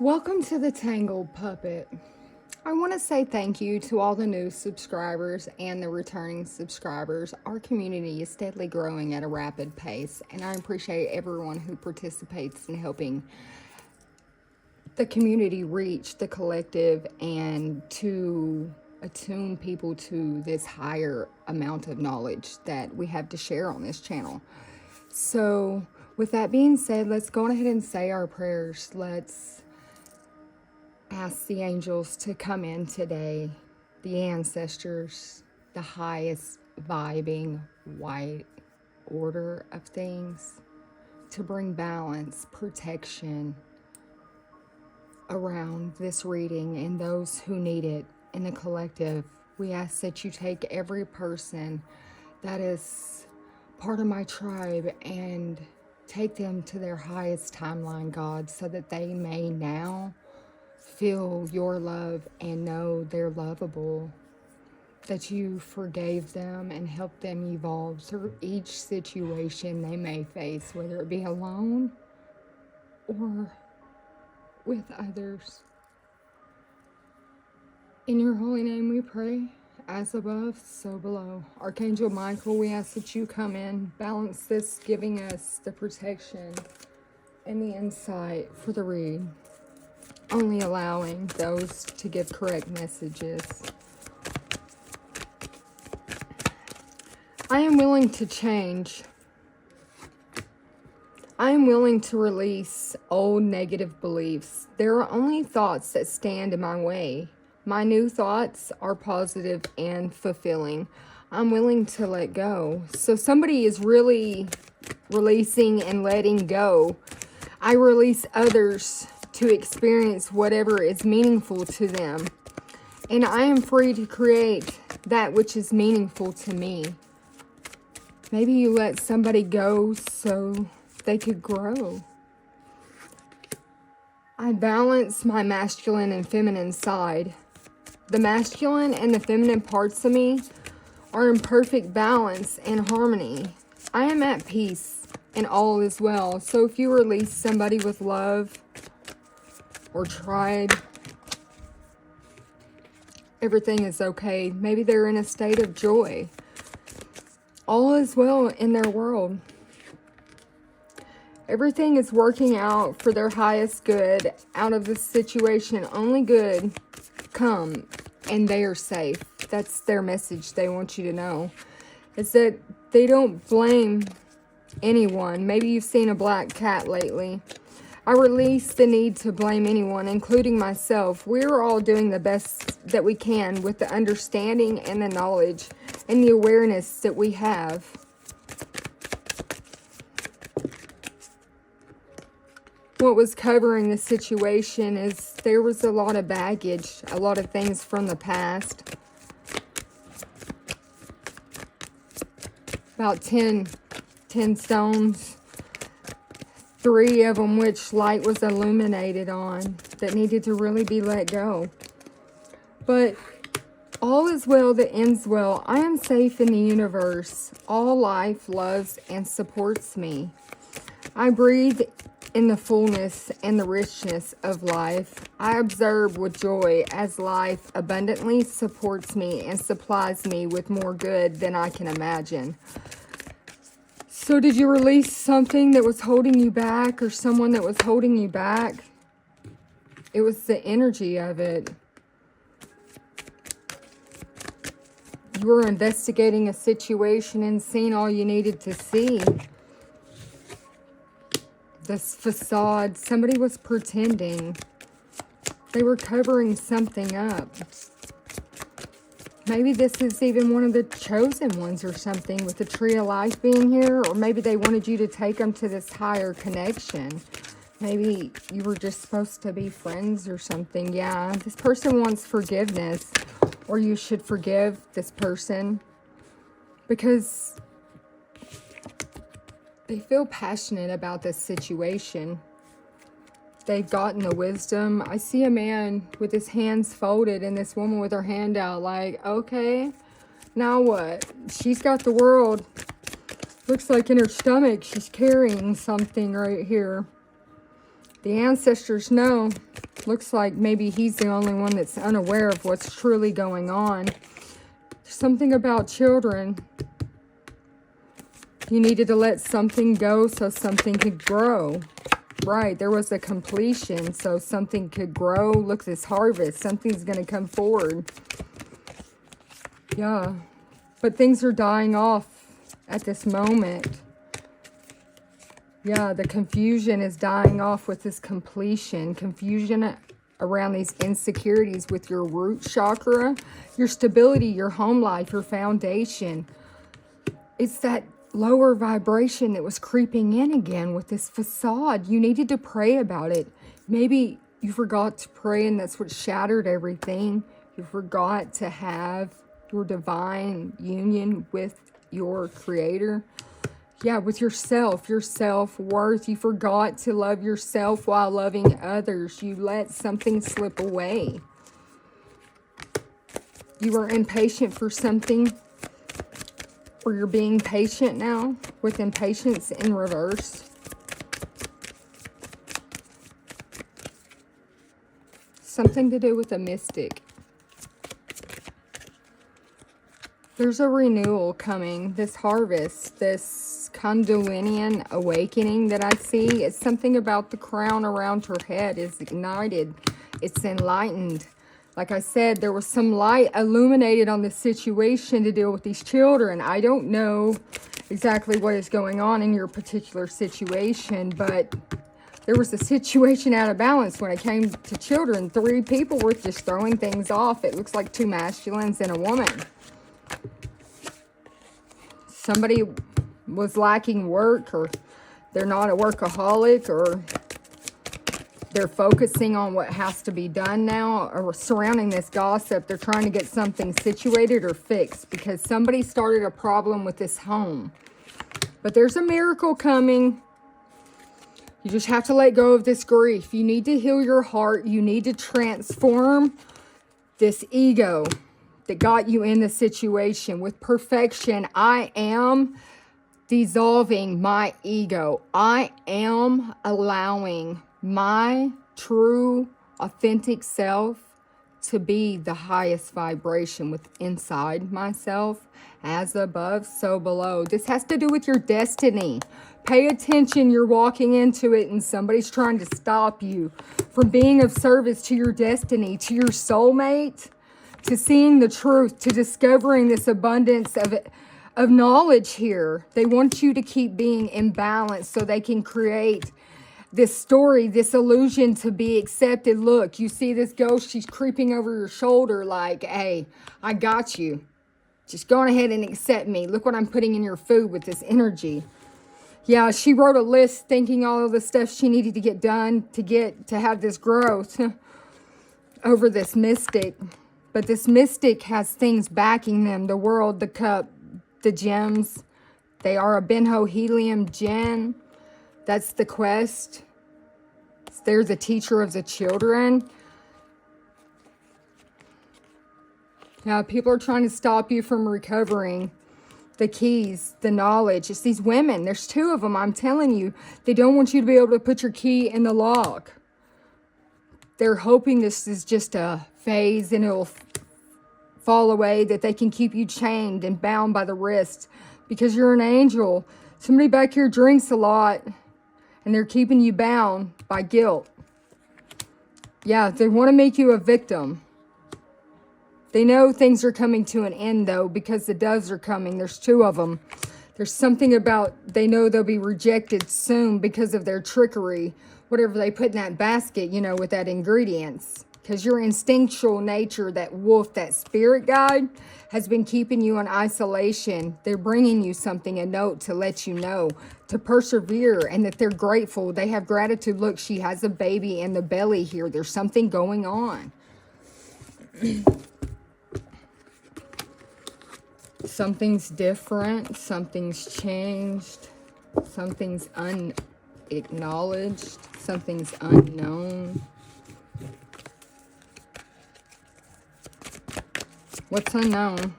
Welcome to the Tangled Puppet. I want to say thank you to all the new subscribers and the returning subscribers. Our community is steadily growing at a rapid pace, and I appreciate everyone who participates in helping the community reach the collective and to attune people to this higher amount of knowledge that we have to share on this channel. So, with that being said, let's go ahead and say our prayers. Let's ask the angels to come in today, the ancestors, the highest vibing white order of things, to bring balance, protection around this reading and those who need it in the collective. We ask that you take every person that is part of my tribe and take them to their highest timeline, God, so that they may now feel your love and know they're lovable, that you forgave them and helped them evolve through each situation they may face, whether it be alone or with others. In your holy name we pray, as above, so below. Archangel Michael, we ask that you come in, balance this, giving us the protection and the insight for the read, only allowing those to give correct messages. I am willing to change. I am willing to release old negative beliefs. There are only thoughts that stand in my way. My new thoughts are positive and fulfilling. I'm willing to let go. So somebody is really releasing and letting go. I release others to experience whatever is meaningful to them. And I am free to create that which is meaningful to me. Maybe you let somebody go so they could grow. I balance my masculine and feminine side. The masculine and the feminine parts of me are in perfect balance and harmony. I am at peace and all is well. So if you release somebody with love or tried, everything is okay. Maybe they're in a state of joy. All is well in their world. Everything is working out for their highest good out of this situation. Only good come and they are safe. That's their message they want you to know. Is that they don't blame anyone. Maybe you've seen a black cat lately. I release the need to blame anyone, including myself. We're all doing the best that we can with the understanding and the knowledge and the awareness that we have. What was covering the situation is there was a lot of baggage, a lot of things from the past. About 10 stones, 3 of them which light was illuminated on, that needed to really be let go. But all is well that ends well. I am safe in the universe. All life loves and supports me. I breathe in the fullness and the richness of life. I observe with joy as life abundantly supports me and supplies me with more good than I can imagine. So did you release something that was holding you back, or someone that was holding you back? It was the energy of it. You were investigating a situation and seeing all you needed to see. This facade, somebody was pretending. They were covering something up. Maybe this is even one of the chosen ones or something, with the tree of life being here. Or maybe they wanted you to take them to this higher connection. Maybe you were just supposed to be friends or something. Yeah, this person wants forgiveness. Or you should forgive this person. Because they feel passionate about this situation. They've gotten the wisdom. I see a man with his hands folded and this woman with her hand out like, okay, now what? She's got the world. Looks like in her stomach she's carrying something right here. The ancestors know. Looks like maybe he's the only one that's unaware of what's truly going on. Something about children. You needed to let something go so something could grow. Right, there was a completion so something could grow. Look, this harvest, something's going to come forward. Yeah, but things are dying off at this moment. Yeah, the confusion is dying off with this completion. Confusion around these insecurities with your root chakra, your stability, your home life, your foundation. It's that lower vibration that was creeping in again with this facade. You needed to pray about it. Maybe you forgot to pray and that's what shattered everything. You forgot to have your divine union with your creator. Yeah, with yourself, your self-worth. You forgot to love yourself while loving others. You let something slip away. You were impatient for something, or you're being patient now with impatience in reverse. Something to do with a mystic. There's a renewal coming, this harvest, this Kundalinian awakening that I see. It's something about the crown around her head is ignited. It's enlightened. Like I said, there was some light illuminated on the situation to deal with these children. I don't know exactly what is going on in your particular situation, but there was a situation out of balance when it came to children. 3 people were just throwing things off. It looks like 2 masculines and a woman. Somebody was lacking work, or they're not a workaholic, or they're focusing on what has to be done now, or surrounding this gossip. They're trying to get something situated or fixed because somebody started a problem with this home. But there's a miracle coming. You just have to let go of this grief. You need to heal your heart. You need to transform this ego that got you in the situation with perfection. I am dissolving my ego. I am allowing my true, authentic self to be the highest vibration with inside myself. As above, so below. This has to do with your destiny. Pay attention. You're walking into it and somebody's trying to stop you from being of service to your destiny, to your soulmate, to seeing the truth, to discovering this abundance of knowledge here. They want you to keep being imbalanced so they can create this story, this illusion to be accepted. Look, you see this ghost, she's creeping over your shoulder like, hey, I got you. Just go on ahead and accept me. Look what I'm putting in your food with this energy. Yeah, she wrote a list thinking all of the stuff she needed to get done to have this growth over this mystic. But this mystic has things backing them. The world, the cup, the gems. They are a Benho gem. That's the quest. They're the teacher of the children. Now, people are trying to stop you from recovering the keys, the knowledge. It's these women. There's 2 of them. I'm telling you, they don't want you to be able to put your key in the lock. They're hoping this is just a phase and it'll fall away, that they can keep you chained and bound by the wrist because you're an angel. Somebody back here drinks a lot and they're keeping you bound by guilt. Yeah, they want to make you a victim. They know things are coming to an end, though, because the doves are coming. There's 2 of them. There's something about they know they'll be rejected soon because of their trickery. Whatever they put in that basket, you know, with that ingredients. Because your instinctual nature, that wolf, that spirit guide, has been keeping you in isolation. They're bringing you something, a note to let you know to persevere and that they're grateful. They have gratitude. Look, she has a baby in the belly here. There's something going on. Something's different, something's changed, something's unacknowledged, something's unknown. What's unknown?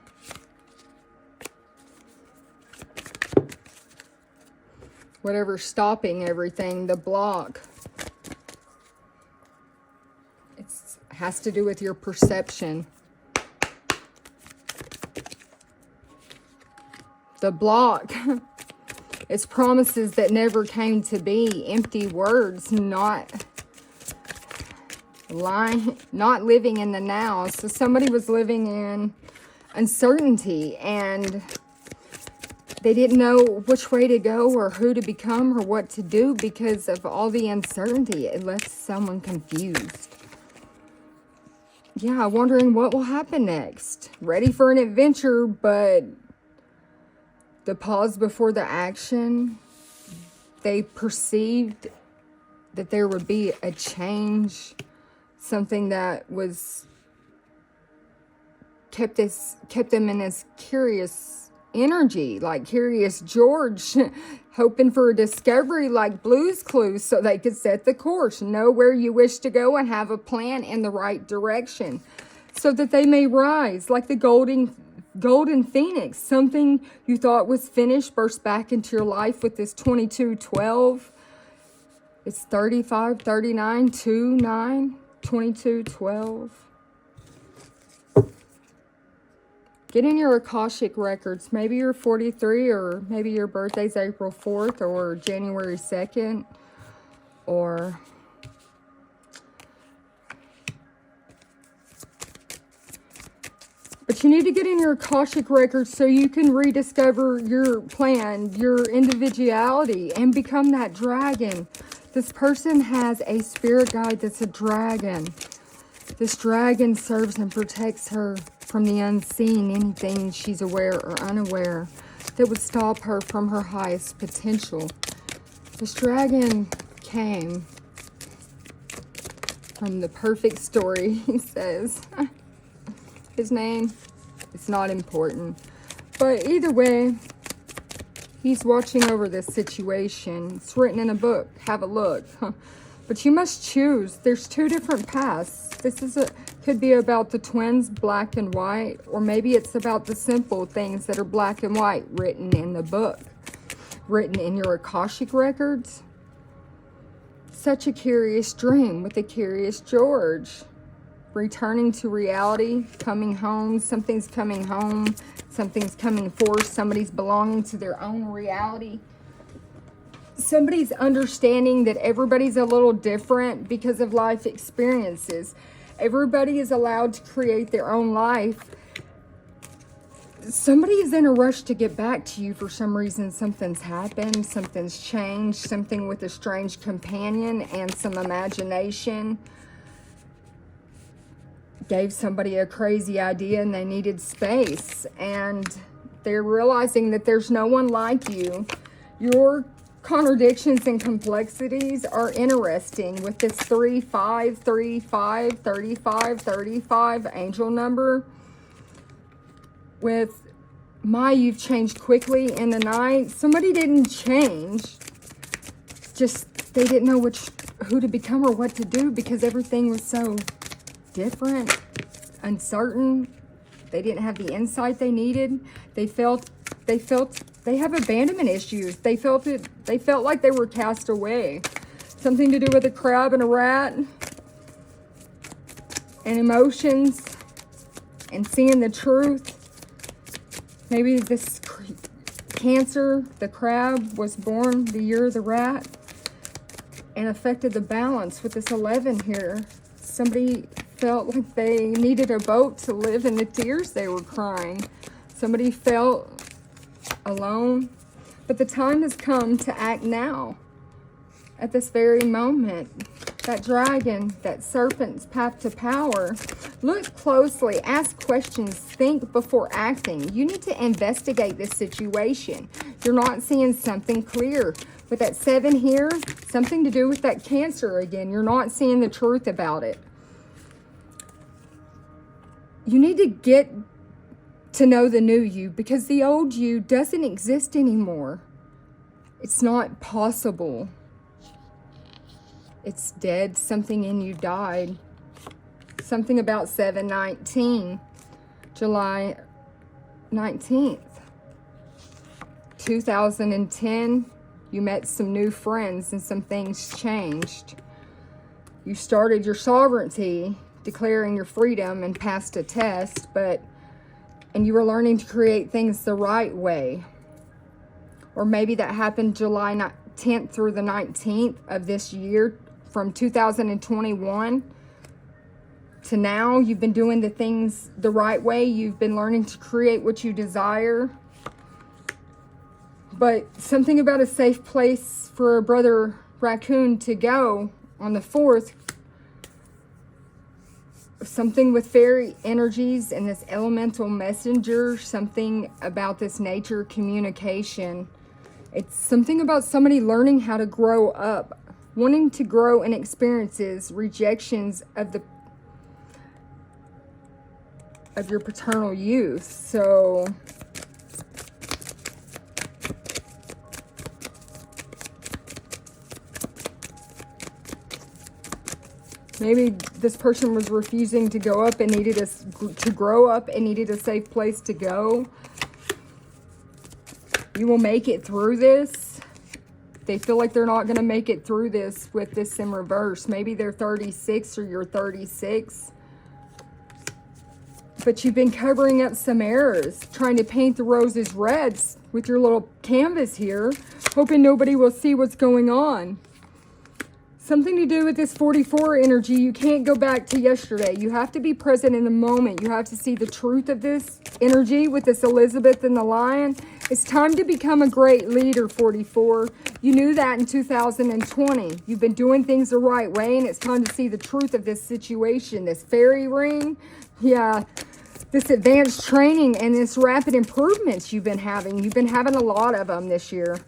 Whatever's stopping everything, the block. has to do with your perception. The block. It's promises that never came to be. Empty words, not lying, not living in the now. So somebody was living in uncertainty and they didn't know which way to go or who to become or what to do because of all the uncertainty. It left someone confused. Yeah, wondering what will happen next. Ready for an adventure, but the pause before the action, they perceived that there would be a change, something that was kept them in this curious energy, like Curious George, hoping for a discovery like Blue's Clues so they could set the course, know where you wish to go and have a plan in the right direction so that they may rise like the golden phoenix. Something you thought was finished burst back into your life with this 2212. It's 35, 39, 2, 9, 22, 12. Get in your Akashic records. Maybe you're 43, or maybe your birthday's April 4th or January 2nd, or but you need to get in your Akashic records so you can rediscover your plan, your individuality, and become that dragon. This person has a spirit guide that's a dragon. This dragon serves and protects her from the unseen, anything she's aware or unaware that would stop her from her highest potential. This dragon came from the perfect story, he says. His name, it's not important. But either way, he's watching over this situation. It's written in a book. Have a look. But you must choose. There's two different paths. This could be about the twins, black and white, or maybe it's about the simple things that are black and white written in the book, written in your Akashic records. Such a curious dream with the Curious George. Returning to reality, coming home, something's coming home, something's coming forth, somebody's belonging to their own reality. Somebody's understanding that everybody's a little different because of life experiences. Everybody is allowed to create their own life. Somebody is in a rush to get back to you for some reason. Something's happened, something's changed, something with a strange companion and some imagination. Gave somebody a crazy idea and they needed space. And they're realizing that there's no one like you. Your contradictions and complexities are interesting with this 3, 5, 3, 5, 35, 35 angel number. With you've changed quickly in the night. Somebody didn't change. Just they didn't know who to become or what to do because everything was so different, uncertain. They didn't have the insight they needed. They felt they have abandonment issues. They felt like they were cast away. Something to do with a crab and a rat and emotions and seeing the truth. Maybe this Cancer, the crab, was born the year of the rat and affected the balance with this 11 here. Somebody felt like they needed a boat to live in the tears they were crying. Somebody felt alone. But the time has come to act now. At this very moment. That dragon, that serpent's path to power. Look closely, ask questions, think before acting. You need to investigate this situation. You're not seeing something clear. With that 7 here, something to do with that Cancer again. You're not seeing the truth about it. You need to get to know the new you because the old you doesn't exist anymore. It's not possible. It's dead. Something in you died. Something about 7/19, July 19th, 2010. You met some new friends and some things changed. You started your sovereignty declaring your freedom and passed a test, and you were learning to create things the right way. Or maybe that happened July 10th through the 19th of this year, from 2021 to now. You've been doing the things the right way. You've been learning to create what you desire. But something about a safe place for a brother raccoon to go on the 4th, something with fairy energies and this elemental messenger, something about this nature communication. It's something about somebody learning how to grow up, wanting to grow in experiences, rejections of your paternal youth. So maybe this person was refusing to go up and needed to grow up and needed a safe place to go. You will make it through this. They feel like they're not going to make it through this with this in reverse. Maybe they're 36 or you're 36. But you've been covering up some errors, trying to paint the roses reds with your little canvas here, hoping nobody will see what's going on. Something to do with this 44 energy. You can't go back to yesterday. You have to be present in the moment. You have to see the truth of this energy with this Elizabeth and the lion. It's time to become a great leader, 44. You knew that in 2020. You've been doing things the right way, and it's time to see the truth of this situation. This fairy ring, yeah, this advanced training and this rapid improvements you've been having. You've been having a lot of them this year.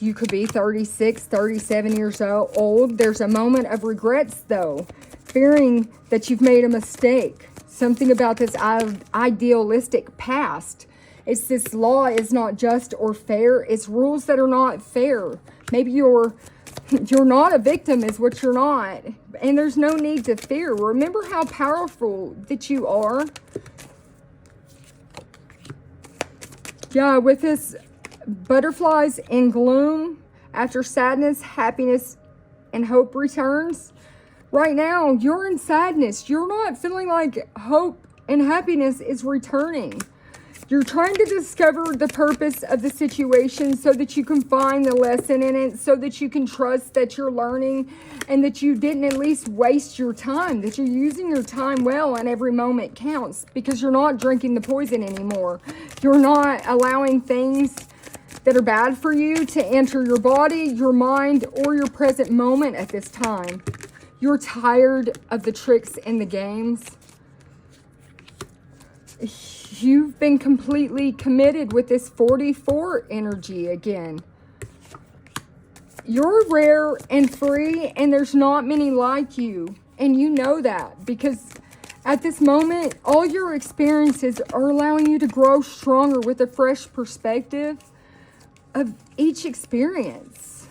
You could be 36, 37 years old. There's a moment of regrets, though, fearing that you've made a mistake. Something about this idealistic past. It's this law is not just or fair. It's rules that are not fair. Maybe you're not a victim is what you're not. And there's no need to fear. Remember how powerful that you are. Yeah, with this butterflies in gloom, after sadness, happiness, and hope returns. Right now, you're in sadness. You're not feeling like hope and happiness is returning. You're trying to discover the purpose of the situation so that you can find the lesson in it, so that you can trust that you're learning and that you didn't at least waste your time, that you're using your time well and every moment counts, because you're not drinking the poison anymore. You're not allowing things that are bad for you to enter your body, your mind, or your present moment at this time. You're tired of the tricks and the games. You've been completely committed with this 44 energy again. You're rare and free, and there's not many like you. And you know that, because at this moment, all your experiences are allowing you to grow stronger with a fresh perspective of each experience.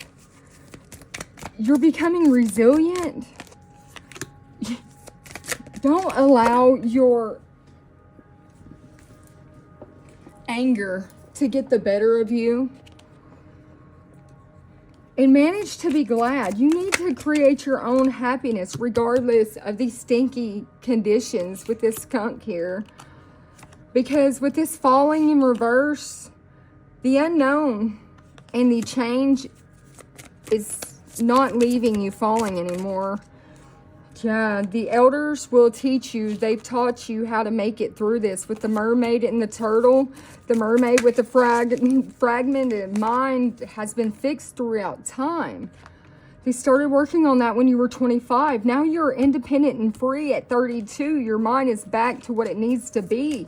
You're becoming resilient. Don't allow your anger to get the better of you. And manage to be glad. You need to create your own happiness regardless of these stinky conditions with this skunk here. Because with this falling in reverse, the unknown and the change is not leaving you falling anymore. Yeah, the elders will teach you. They've taught you how to make it through this with the mermaid and the turtle. The mermaid with the fragmented mind has been fixed throughout time. They started working on that when you were 25. Now you're independent and free at 32. Your mind is back to what it needs to be.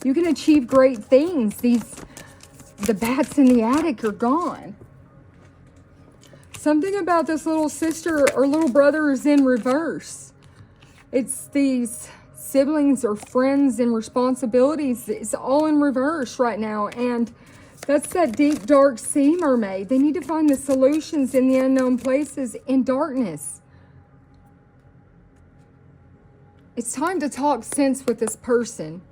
You can achieve great things. The bats in the attic are gone. Something about this little sister or little brother is in reverse. It's these siblings or friends and responsibilities. It's all in reverse right now. And that's that deep, dark sea mermaid. They need to find the solutions in the unknown places in darkness. It's time to talk sense with this person.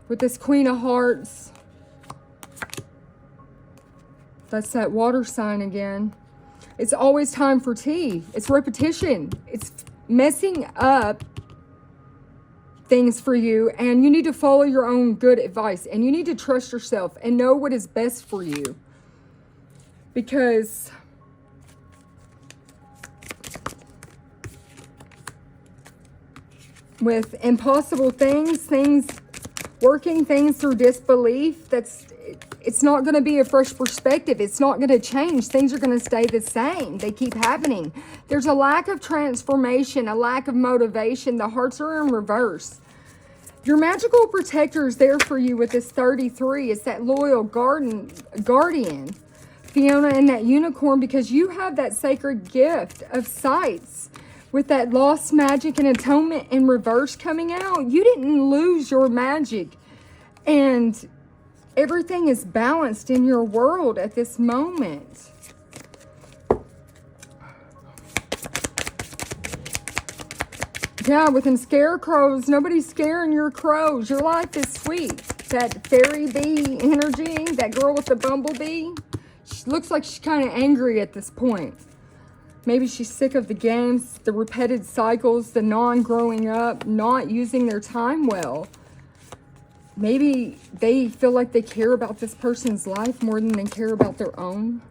With this Queen of Hearts. That's that water sign again. It's always time for tea. It's repetition. It's messing up things for you, and you need to follow your own good advice, and you need to trust yourself and know what is best for you. Because with impossible things working things through disbelief, it's not going to be a fresh perspective. It's not going to change. Things are going to stay the same. They keep happening. There's a lack of transformation, a lack of motivation. The hearts are in reverse. Your magical protector is there for you with this 33. It's that loyal guardian, Fiona, and that unicorn, because you have that sacred gift of sights. With that lost magic and atonement in reverse coming out, you didn't lose your magic. And everything is balanced in your world at this moment. Yeah, with them scarecrows, nobody's scaring your crows. Your life is sweet. That fairy bee energy, that girl with the bumblebee, she looks like she's kind of angry at this point. Maybe she's sick of the games, the repeated cycles, the non-growing up, not using their time well. Maybe they feel like they care about this person's life more than they care about their own.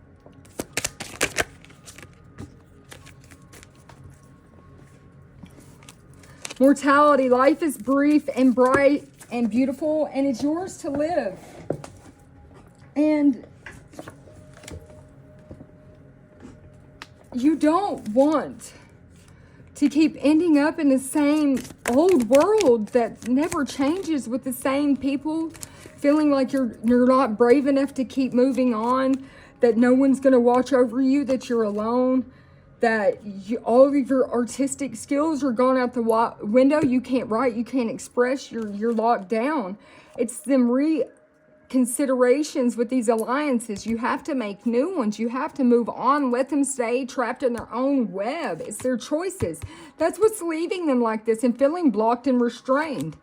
Mortality. Life is brief and bright and beautiful, and it's yours to live. And you don't want to keep ending up in the same old world that never changes, with the same people, feeling like you're not brave enough to keep moving on, that no one's going to watch over you, that you're alone, that all of your artistic skills are gone out the window. You can't write, you can't express, you're locked down. It's them considerations with these alliances. You have to make new ones. You have to move on. Let them stay trapped in their own web. It's their choices. That's what's leaving them like this and feeling blocked and restrained.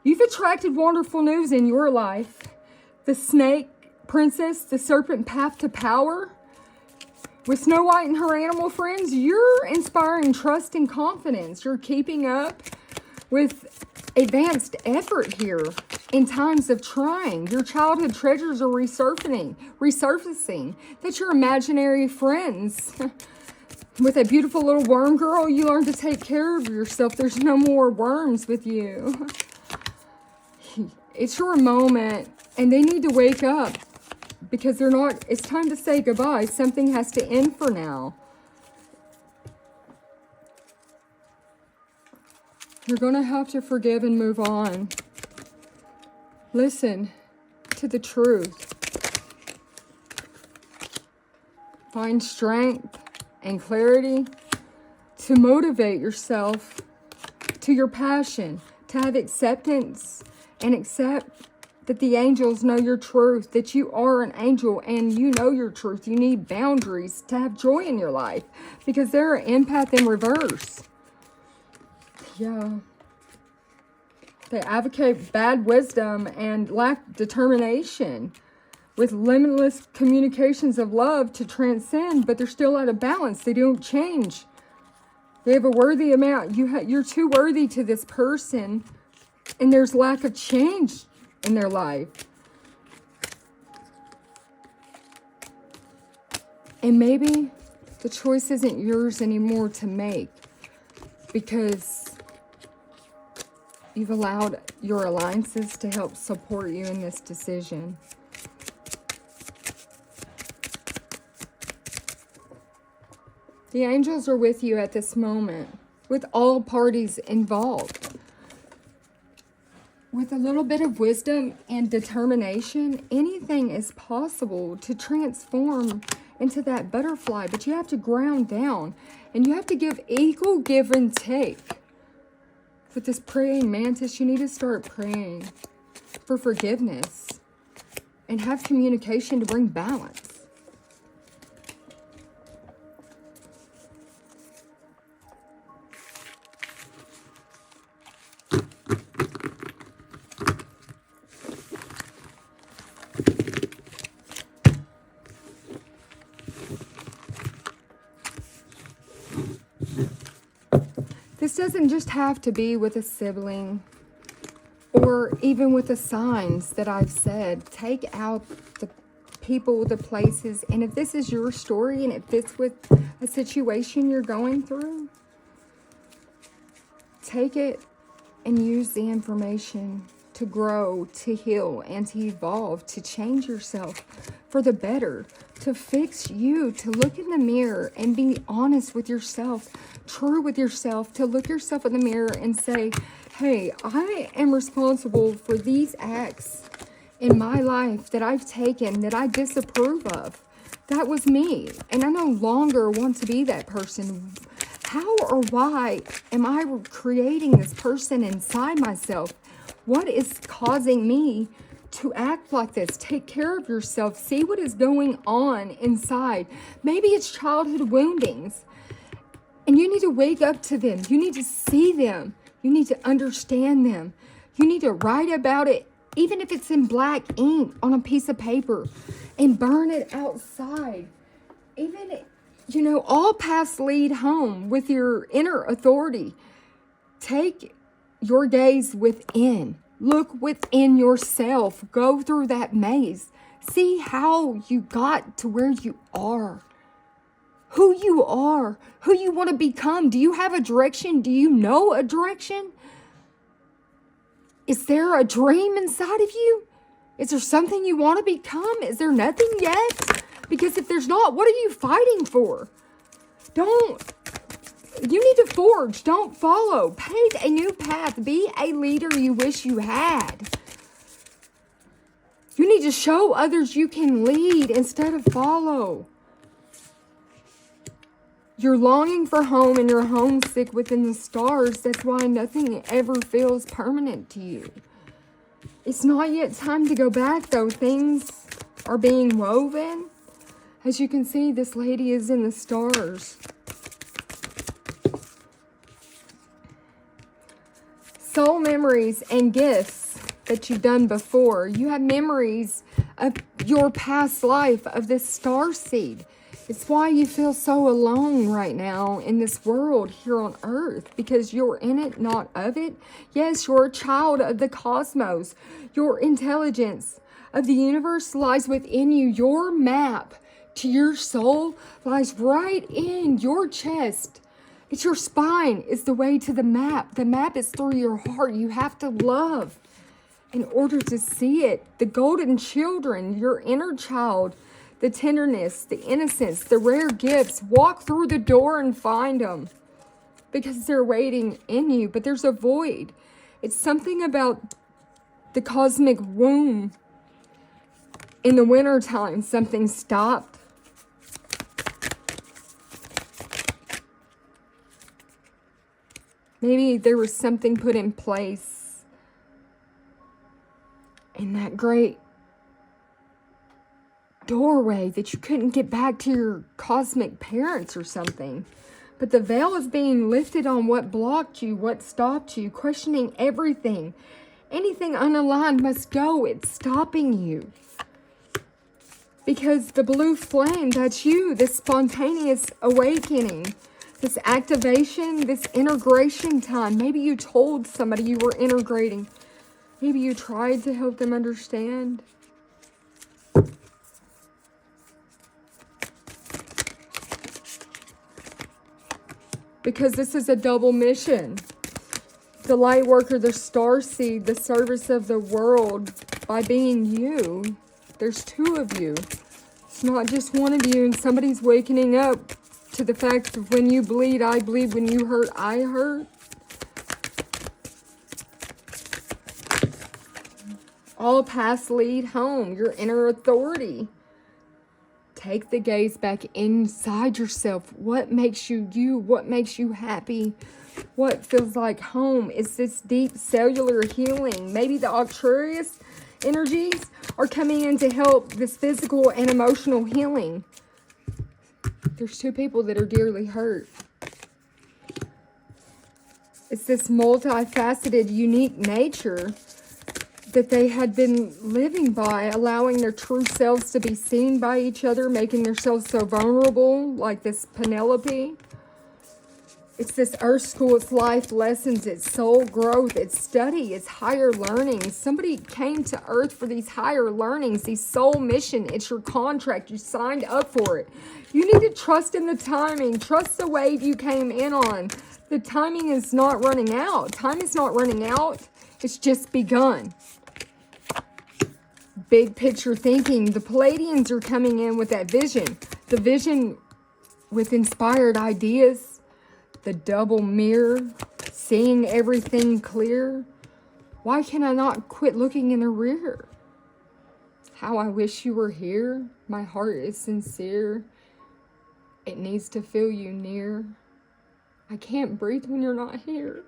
You've attracted wonderful news in your life. The snake princess, the serpent path to power. With Snow White and her animal friends, you're inspiring trust and confidence. You're keeping up with advanced effort here in times of trying. Your childhood treasures are resurfacing. That's your imaginary friends. With a beautiful little worm girl, you learn to take care of yourself. There's no more worms with you. It's your moment, and they need to wake up, because it's time to say goodbye. Something has to end for now. You're going to have to forgive and move on. Listen to the truth. Find strength and clarity to motivate yourself to your passion, to have acceptance and accept that the angels know your truth, that you are an angel and you know your truth. You need boundaries to have joy in your life, because they're an empath in reverse. Yeah. They advocate bad wisdom and lack determination, with limitless communications of love to transcend, but they're still out of balance. They don't change. They have a worthy amount. You're too worthy to this person, and there's lack of change in their life. And maybe the choice isn't yours anymore to make, because you've allowed your alliances to help support you in this decision. The angels are with you at this moment, with all parties involved. With a little bit of wisdom and determination, anything is possible to transform into that butterfly. But you have to ground down, and you have to give equal give and take. With this praying mantis, you need to start praying for forgiveness and have communication to bring balance. This doesn't just have to be with a sibling or even with the signs that I've said. Take out the people, the places, and if this is your story and it fits with a situation you're going through, take it and use the information to grow, to heal, and to evolve, to change yourself for the better, to fix you, to look in the mirror and be honest with yourself, true with yourself, to look yourself in the mirror and say, hey, I am responsible for these acts in my life that I've taken that I disapprove of. That was me, and I no longer want to be that person. How or why am I creating this person inside myself? What is causing me to act like this? Take care of yourself. See what is going on inside. Maybe it's childhood woundings, and you need to wake up to them. You need to see them. You need to understand them. You need to write about it, even if it's in black ink on a piece of paper, and burn it outside. Even, all paths lead home with your inner authority. Take your gaze within. Look within yourself. Go through that maze. See how you got to where you are. Who you are. Who you want to become. Do you have a direction? Do you know a direction? Is there a dream inside of you? Is there something you want to become? Is there nothing yet? Because if there's not, what are you fighting for? You need to forge, don't follow. Pave a new path. Be a leader you wish you had. You need to show others you can lead instead of follow. You're longing for home and you're homesick within the stars. That's why nothing ever feels permanent to you. It's not yet time to go back, though. Things are being woven. As you can see, this lady is in the stars. Soul memories and gifts that you've done before. You have memories of your past life, of this star seed. It's why you feel so alone right now in this world here on earth, because you're in it, not of it. Yes, you're a child of the cosmos. Your intelligence of the universe lies within you. Your map to your soul lies right in your chest. It's your spine. It's the way to the map. The map is through your heart. You have to love in order to see it. The golden children, your inner child, the tenderness, the innocence, the rare gifts. Walk through the door and find them because they're waiting in you. But there's a void. It's something about the cosmic womb. In the wintertime, something stopped. Maybe there was something put in place in that great doorway that you couldn't get back to your cosmic parents or something. But the veil is being lifted on what blocked you, what stopped you, questioning everything. Anything unaligned must go. It's stopping you. Because the blue flame, that's you, this spontaneous awakening, this activation, this integration time. Maybe you told somebody you were integrating. Maybe you tried to help them understand. Because this is a double mission. The light worker, the star seed, the service of the world by being you. There's two of you. It's not just one of you, and somebody's wakening up to the fact that when you bleed, I bleed. When you hurt, I hurt. All paths lead home. Your inner authority. Take the gaze back inside yourself. What makes you you? What makes you happy? What feels like home? Is this deep cellular healing? Maybe the Arcturus energies are coming in to help this physical and emotional healing. There's two people that are dearly hurt. It's this multifaceted, unique nature that they had been living by, allowing their true selves to be seen by each other, making themselves so vulnerable, like this Penelope. It's this earth school, it's life lessons, it's soul growth, it's study, it's higher learning. Somebody came to earth for these higher learnings, these soul mission. It's your contract. You signed up for it. You need to trust in the timing. Trust the wave you came in on. The timing is not running out. Time is not running out. It's just begun. Big picture thinking. The Pleiadians are coming in with that vision. The vision with inspired ideas. The double mirror. Seeing everything clear. Why can I not quit looking in the rear? How I wish you were here. My heart is sincere. It needs to feel you near. I can't breathe when you're not here.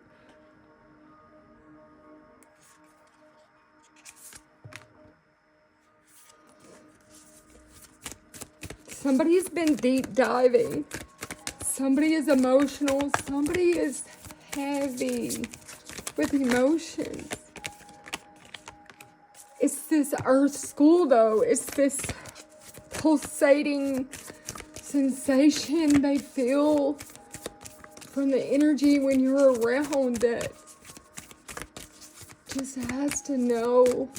Somebody's been deep diving. Somebody is emotional. Somebody is heavy with emotions. It's this earth school though. It's this pulsating sensation they feel from the energy when you're around that just has to know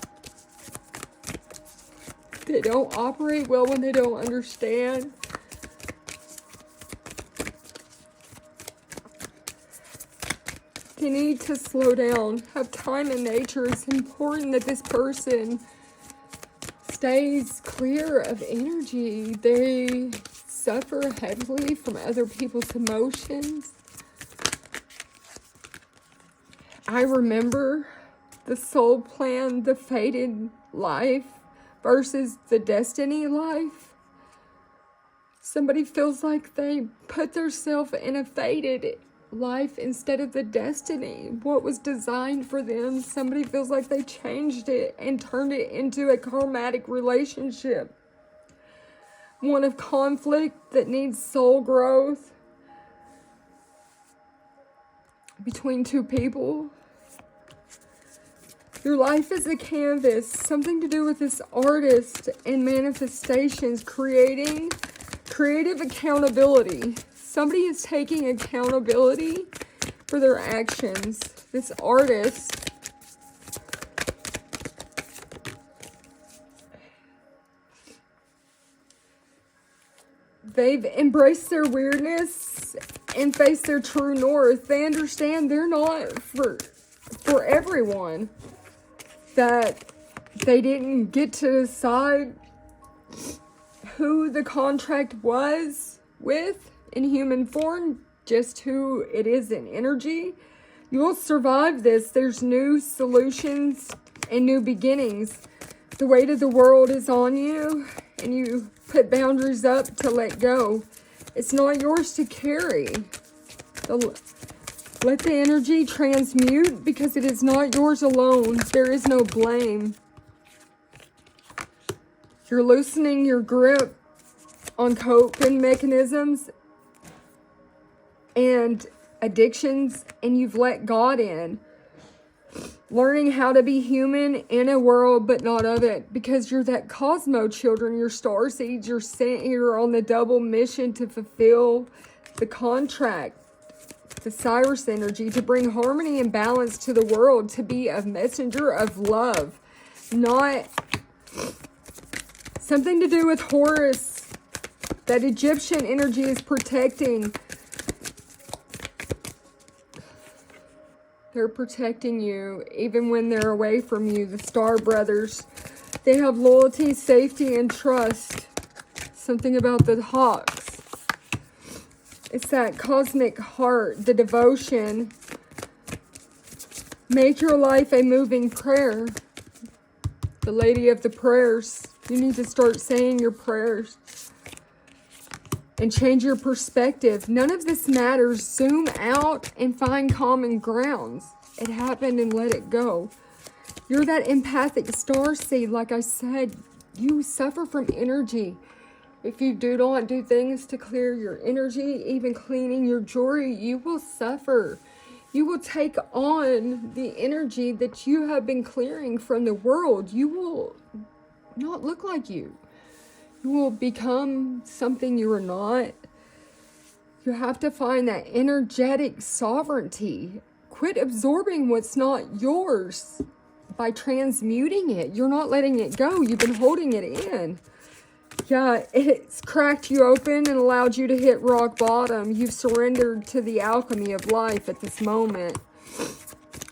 they don't operate well when they don't understand. They need to slow down, have time in nature. It's important that this person stays clear of energy. They suffer heavily from other people's emotions. I remember the soul plan, the fated life versus the destiny life. Somebody feels like they put themselves in a fated life instead of the destiny, what was designed for them. Somebody feels like they changed it and turned it into a karmatic relationship. One of conflict that needs soul growth between two people. Your life is a canvas, something to do with this artist and manifestations, creating creative accountability. Somebody is taking accountability for their actions. This artist they've embraced their weirdness and faced their true north. They understand they're not for everyone. That they didn't get to decide who the contract was with in human form, just who it is in energy. You will survive this. There's new solutions and new beginnings. The weight of the world is on you, and you put boundaries up to let go. It's not yours to carry. Let the energy transmute because it is not yours alone. There is no blame. You're loosening your grip on coping mechanisms and addictions, and you've let God in. Learning how to be human in a world but not of it, because you're that Cosmo children, you're star seeds, you're sent here on the double mission to fulfill the contract, the Cyrus energy, to bring harmony and balance to the world, to be a messenger of love, not something to do with Horus. That Egyptian energy is protecting. They're protecting you even when they're away from you. The Star Brothers, they have loyalty, safety, and trust. Something about the Hawks. It's that cosmic heart, the devotion. Make your life a moving prayer. The Lady of the Prayers. You need to start saying your prayers and change your perspective. None of this matters. Zoom out and find common grounds. It happened and let it go. You're that empathic starseed. Like I said, you suffer from energy. If you do not do things to clear your energy, even cleaning your jewelry, you will suffer. You will take on the energy that you have been clearing from the world. You will not look like you. You will become something you are not. You have to find that energetic sovereignty. Quit absorbing what's not yours by transmuting it. You're not letting it go. You've been holding it in. Yeah, it's cracked you open and allowed you to hit rock bottom. You've surrendered to the alchemy of life at this moment.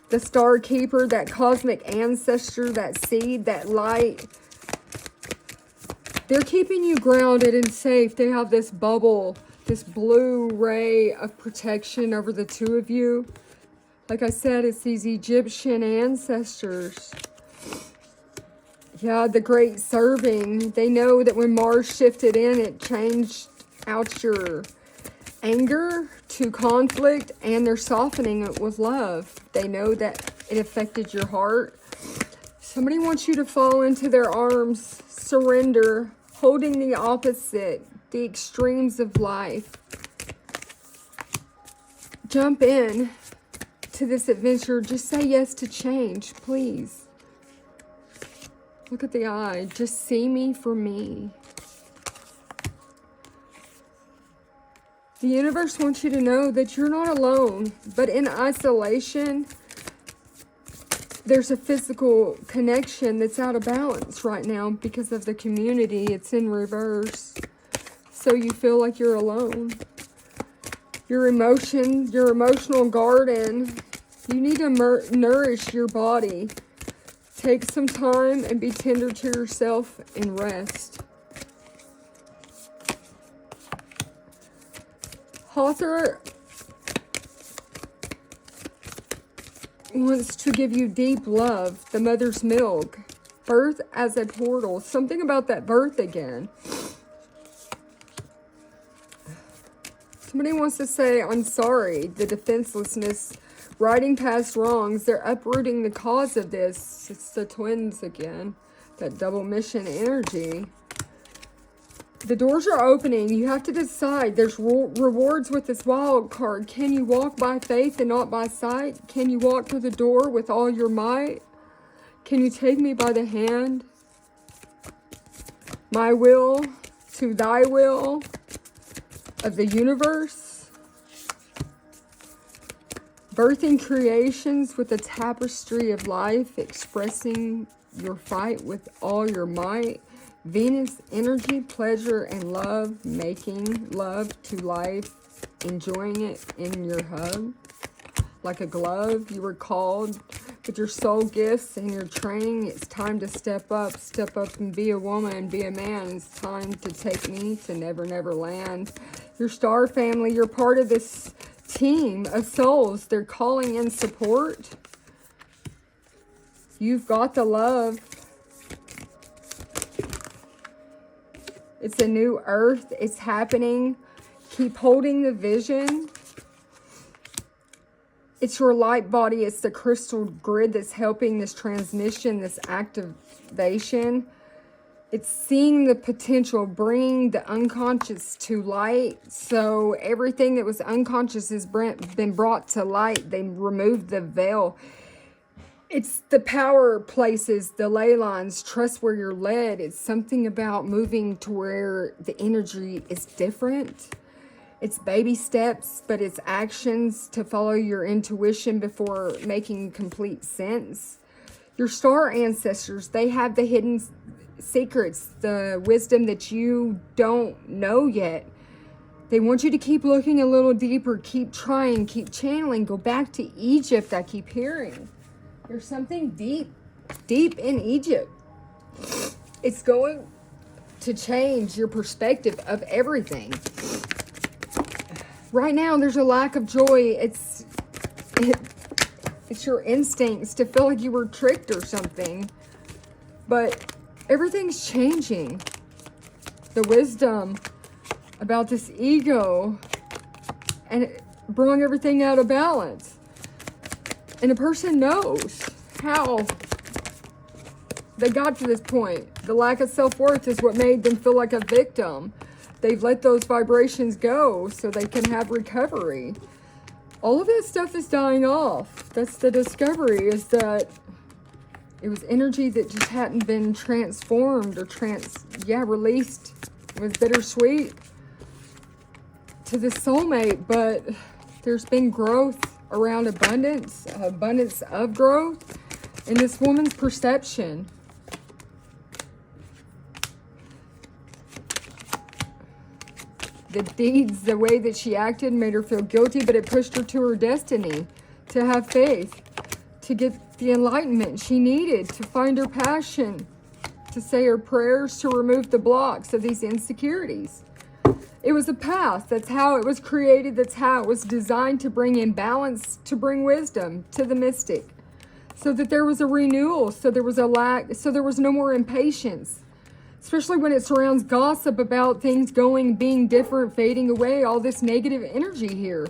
The Star Keeper, that cosmic ancestor, that seed, that light. They're keeping you grounded and safe. They have this bubble, this blue ray of protection over the two of you. Like I said, it's these Egyptian ancestors. Yeah, the great serving. They know that when Mars shifted in, it changed out your anger to conflict, and they're softening it with love. They know that it affected your heart. Somebody wants you to fall into their arms, surrender, holding the opposite, the extremes of life. Jump in to this adventure. Just say yes to change, please. Look at the eye. Just see me for me. The universe wants you to know that you're not alone, but in isolation, there's a physical connection that's out of balance right now because of the community. It's in reverse. So you feel like you're alone. Your emotion, your emotional garden, you need to nourish your body. Take some time and be tender to yourself and rest. Author wants to give you deep love, the mother's milk, birth as a portal. Something about that birth again. Somebody wants to say, I'm sorry, the defenselessness, riding past wrongs. They're uprooting the cause of this. It's the twins again, that double mission energy. The doors are opening. You have to decide. There's rewards with this wild card. Can you walk by faith and not by sight? Can you walk through the door with all your might? Can you take me by the hand? My will to thy will of the universe. Birthing creations with a tapestry of life, expressing your fight with all your might. Venus energy, pleasure and love, making love to life, enjoying it in your hug. Like a glove, you were called with your soul gifts and your training. It's time to step up and be a woman, be a man. It's time to take me to Never Never Land. Your star family, you're part of this team of souls. They're calling in support. You've got the love. It's a new earth. It's happening. Keep holding the vision. It's your light body. It's the crystal grid that's helping this transmission, this activation. It's seeing the potential, bringing the unconscious to light. So everything that was unconscious has been brought to light. They removed the veil. It's the power places, the ley lines, trust where you're led. It's something about moving to where the energy is different. It's baby steps, but it's actions to follow your intuition before making complete sense. Your star ancestors, they have the hidden secrets, the wisdom that you don't know yet. They want you to keep looking a little deeper, keep trying, keep channeling. Go back to Egypt, I keep hearing. There's something deep in Egypt. It's going to change your perspective of everything. Right now, there's a lack of joy. It's your instincts to feel like you were tricked or something. But everything's changing. The wisdom about this ego, and it brought everything out of balance. And the person knows how they got to this point. The lack of self-worth is what made them feel like a victim. They've let those vibrations go so they can have recovery. All of that stuff is dying off. That's the discovery, is that it was energy that just hadn't been transformed or released. It was bittersweet. to the soulmate, but there's been growth around abundance of growth in this woman's perception. The deeds, the way that she acted made her feel guilty, but it pushed her to her destiny, to have faith, to get the enlightenment she needed, to find her passion, to say her prayers, to remove the blocks of these insecurities. It was a path. That's how it was created. That's how it was designed, to bring in balance, to bring wisdom to the mystic, so that there was a renewal, so there was a lack, so there was no more impatience. Especially when it surrounds gossip about things being different, fading away, all this negative energy here.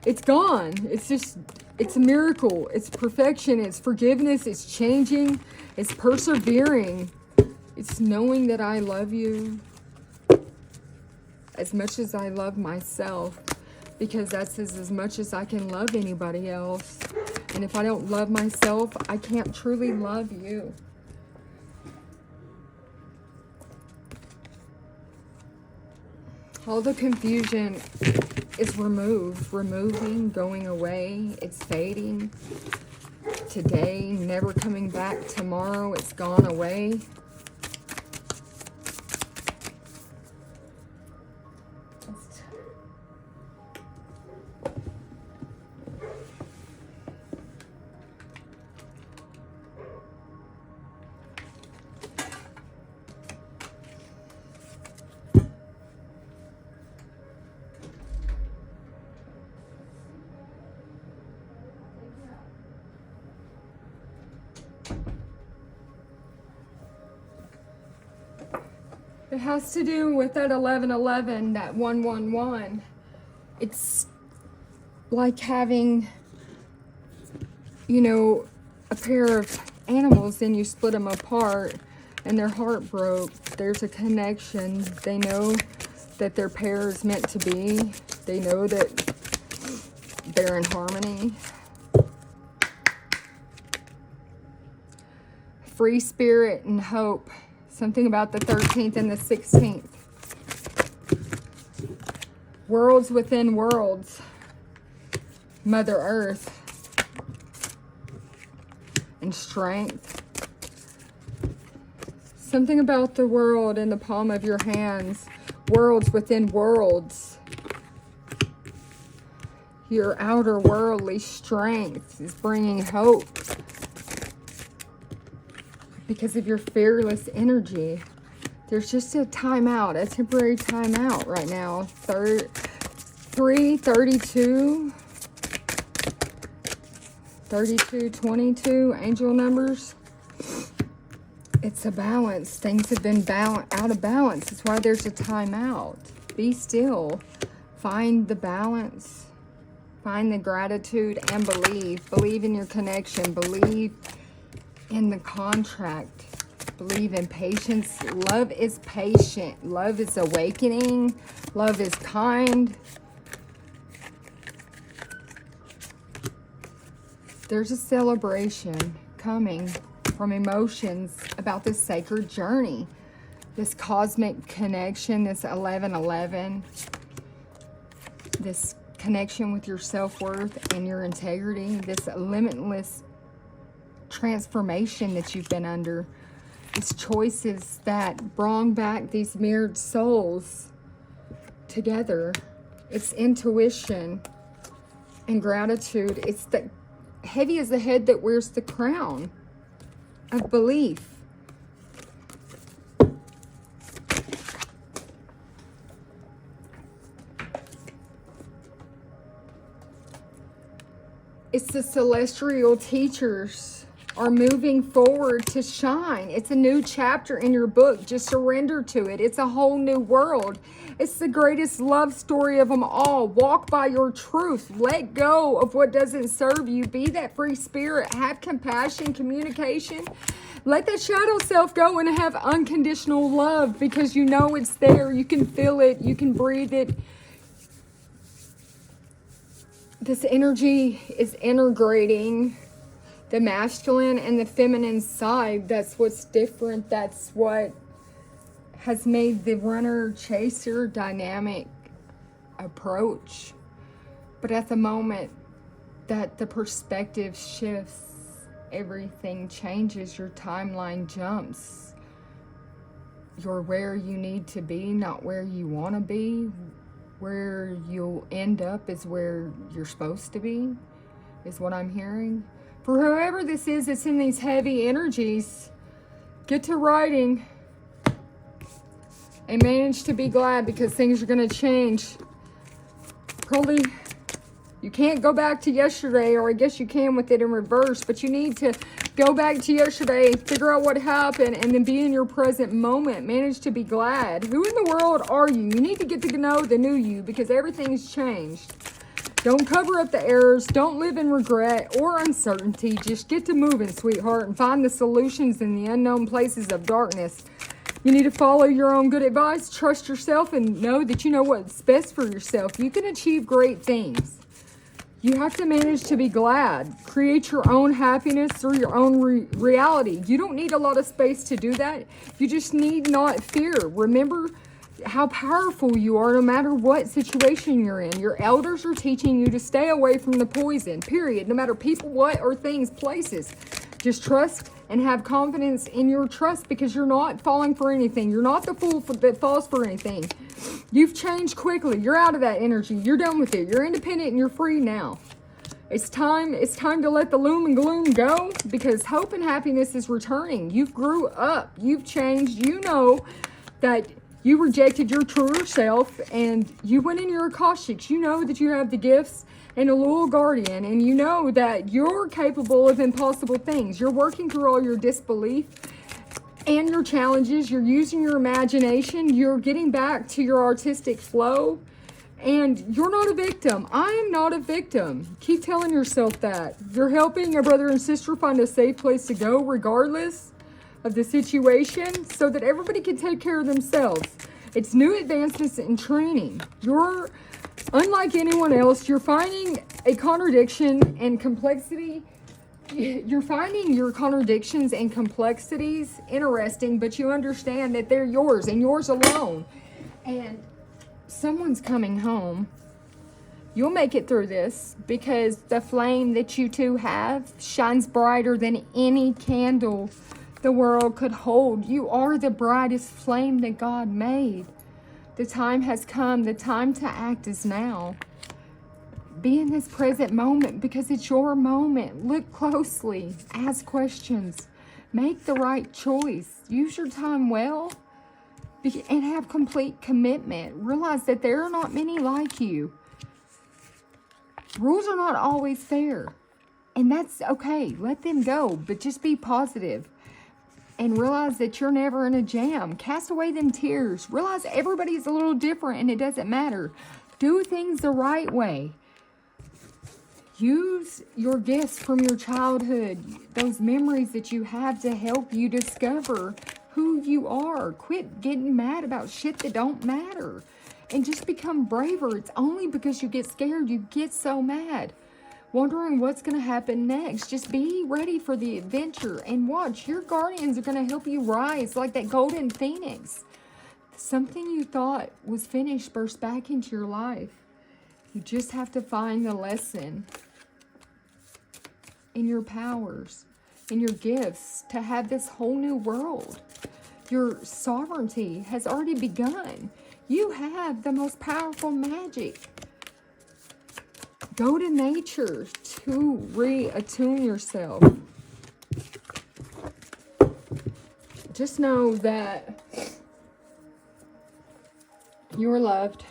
It's gone. It's a miracle. It's perfection. It's forgiveness. It's changing. It's persevering. It's knowing that I love you as much as I love myself, because that's as much as I can love anybody else. And if I don't love myself, I can't truly love you. All the confusion is removing, going away. It's fading. Today, never coming back. Tomorrow, it's gone away. It has to do with that 1111, that 111. It's like having, a pair of animals and you split them apart and their heart broke. There's a connection. They know that their pair is meant to be. They know that they're in harmony. Free spirit and hope. Something about the 13th and the 16th. Worlds within worlds. Mother Earth. And strength. Something about the world in the palm of your hands. Worlds within worlds. Your outer worldly strength is bringing hope. Because of your fearless energy. There's just a timeout, a temporary timeout right now. 3, 32, 32, 22, angel numbers. It's a balance. Things have been out of balance. That's why there's a timeout. Be still. Find the balance. Find the gratitude and believe. Believe in your connection. Believe in the contract. Believe in patience. Love is patient. Love is awakening. Love is kind. There's a celebration coming from emotions about this sacred journey, this cosmic connection, this 1111, this connection with your self-worth and your integrity, this limitless transformation that you've been under. It's choices that brought back these mirrored souls together. It's intuition and gratitude. It's the heavy as the head that wears the crown of belief. It's the celestial teachers are moving forward to shine. It's a new chapter in your book. Just surrender to it. It's a whole new world. It's the greatest love story of them all. Walk by your truth. Let go of what doesn't serve you. Be that free spirit. Have compassion, communication. Let that shadow self go and have unconditional love, because you know it's there. You can feel it. You can breathe it. This energy is integrating the masculine and the feminine side. That's what's different. That's what has made the runner chaser dynamic approach. But at the moment that the perspective shifts, everything changes. Your timeline jumps. You're where you need to be, not where you want to be. Where you'll end up is where you're supposed to be, is what I'm hearing. For whoever this is that's in these heavy energies, get to writing and manage to be glad, because things are going to change. Probably you can't go back to yesterday, or I guess you can with it in reverse, but you need to go back to yesterday, figure out what happened, and then be in your present moment. Manage to be glad. Who in the world are you? You need to get to know the new you, because everything's changed. Don't cover up the errors. Don't live in regret or uncertainty. Just get to moving, sweetheart, and find the solutions in the unknown places of darkness. You need to follow your own good advice, trust yourself, and know that you know what's best for yourself. You can achieve great things. You have to manage to be glad. Create your own happiness through your own reality. You don't need a lot of space to do that. You just need not fear. Remember how powerful you are no matter what situation you're in. Your elders are teaching you to stay away from the poison, period. No matter people, what, or things, places. Just trust and have confidence in your trust, because you're not falling for anything. You're not the fool that falls for anything. You've changed quickly. You're out of that energy. You're done with it. You're independent and you're free now. It's time to let the loom and gloom go, because hope and happiness is returning. You've grew up. You've changed. You know that you rejected your truer self and you went in your Akashics. You know that you have the gifts and a loyal guardian, and you know that you're capable of impossible things. You're working through all your disbelief and your challenges. You're using your imagination. You're getting back to your artistic flow, and you're not a victim. I am not a victim. Keep telling yourself that. You're helping your brother and sister find a safe place to go regardless of the situation, so that everybody can take care of themselves. It's new advancements in training. You're unlike anyone else. You're finding a contradiction and complexity. You're finding your contradictions and complexities interesting, but you understand that they're yours and yours alone. And someone's coming home. You'll make it through this, because the flame that you two have shines brighter than any candle the world could hold. You are the brightest flame that God made. The time has come. The time to act is now. Be in this present moment, because it's your moment. Look closely. Ask questions. Make the right choice. Use your time well, and have complete commitment. Realize that there are not many like you. Rules are not always fair, and that's okay. Let them go, but just be positive. And realize that you're never in a jam. Cast away them tears. Realize everybody's a little different and it doesn't matter. Do things the right way. Use your gifts from your childhood, those memories that you have, to help you discover who you are. Quit getting mad about shit that don't matter. And just become braver. It's only because you get scared you get so mad, wondering what's going to happen next. Just be ready for the adventure and watch. Your guardians are going to help you rise like that golden phoenix. Something you thought was finished burst back into your life. You just have to find the lesson in your powers, in your gifts, to have this whole new world. Your sovereignty has already begun. You have the most powerful magic. Go to nature to reattune yourself. Just know that you're loved.